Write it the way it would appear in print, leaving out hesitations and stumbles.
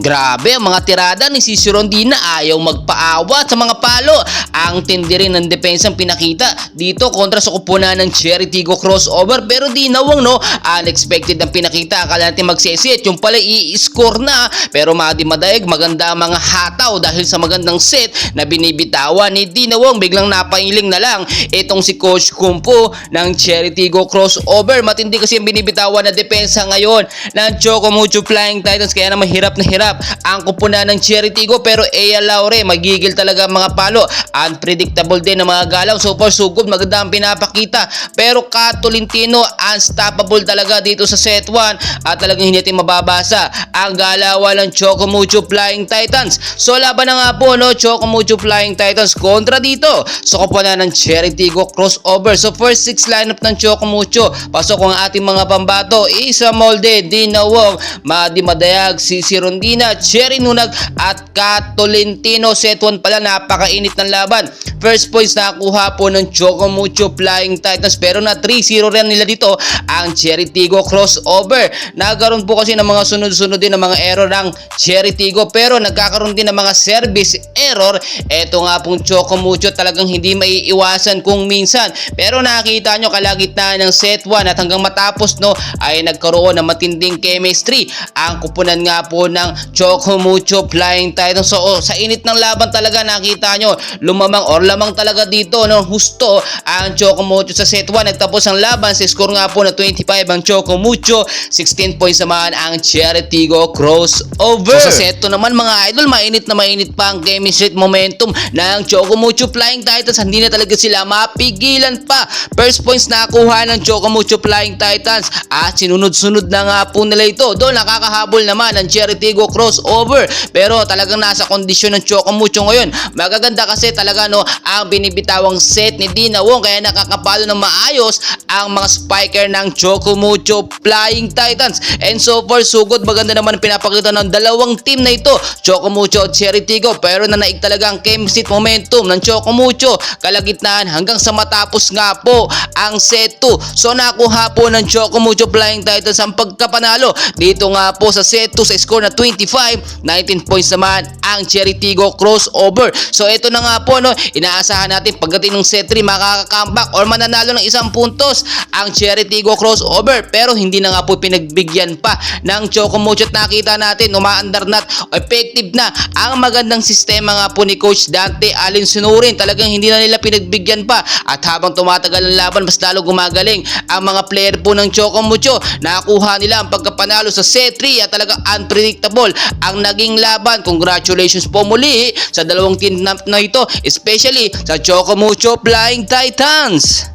Grabe ang mga tirada ni Sisi Rondina, ayaw magpaawa sa mga palo. Ang tindi rin ng depensang pinakita dito kontra sa kupunan ng Cherry Tigo crossover, pero di nawang no, unexpected ang pinakita. Akala natin magseset, yung pala i-score na, pero madi-madaig maganda ang mga hataw dahil sa magandang set na binibitawan ni Dinawang. Biglang napailing na lang itong si Coach Kumpo ng Cherry Tigo crossover. Matindi kasi ang binibitawan na depensa ngayon ng Choco Mucho Flying Titans, kaya naman hirap na hirap ang kupunan ng Cherry Tigo. Pero Ea Laure, magigil talaga mga palo. Unpredictable din ang mga galaw. So far so good, maganda ang pinapakita. Pero Tolentino, unstoppable talaga dito sa set 1 at talagang hindi natin mababasa ang galawan ng Choco Mucho Flying Titans. So laban na nga po no, Choco Mucho Flying Titans kontra dito sa kupunan ng Cherry Tigo crossover. So first 6 lineup ng Choco Mucho, pasok ang ating mga pambato: Isa Molde, Dinawong, Madi Madayag, Sisi Rondina, Cherry Nunag at Tolentino. Set 1 pala, napakainit ng laban. First points nakuha po ng Choco Mucho Flying Titans, pero na 3-0 rin nila dito ang Cherry Tigo crossover. Nagkaroon po kasi ng mga sunod-sunod din ng mga error ng Cherry Tigo, pero nagkakaroon din ng mga service error. Eto nga pong Choco Mucho, talagang hindi maiiwasan kung minsan. Pero nakita nyo, kalagitnaan ng set 1 at hanggang matapos no, ay nagkaroon ng matinding chemistry ang kupunan nga po ng Choco Mucho Flying Titans. So sa init ng laban talaga, nakita nyo, lumamang or lamang talaga dito no, husto ang Choco Mucho sa set 1. Nagtapos ang laban sa score nga po na 25 ang Choco Mucho, 16 points naman ang Cherry Tigo crossover. So sa set 2 naman mga idol, mainit na mainit pa ang chemistry at momentum ng Choco Mucho Flying Titans. Hindi na talaga sila mapigilan pa. First points nakuha ng Choco Mucho Flying Titans at sinunod-sunod na nga po nila ito. Doon nakakahabol naman ang Cherry Tigo crossover, pero talagang nasa kondisyon ng Choco Mucho ngayon. Magaganda kasi talaga no, ang binibitawang set ni Dinawong, kaya nakakapalo ng maayos ang mga spiker ng Choco Mucho Flying Titans. And so far so good, maganda naman pinapakita ng dalawang team na ito, Choco Mucho at Cherry Tigo, pero nanaig talaga ang chemistry momentum ng Choco Mucho kalagitnaan hanggang sa matapos nga po ang set 2. So nakuha po ng Choco Mucho Flying Titans ang pagkapanalo dito nga po sa set 2 sa score na 25, 19 points naman ang Cherry Tigo crossover. So ito na nga po no, inaasahan natin pagdating ng set 3 makaka-comeback or mananalo ng isang puntos ang Cherry Tigo crossover, pero hindi na nga po pinagbigyan pa ng Choco Mucho at nakita natin umaandar na effective na ang magandang sistema nga po ni Coach Dante Allen Sinurin. Talagang hindi na nila pinagbigyan pa at habang tumatagal ang laban, mas lalo gumagaling ang mga player po ng Choco Mucho. Nakuha nila ang pagkapanalo sa set 3 at talagang unpredictable ang naging laban. Congratulations po muli sa dalawang team na ito, especially sa Choco Mucho Flying Titans.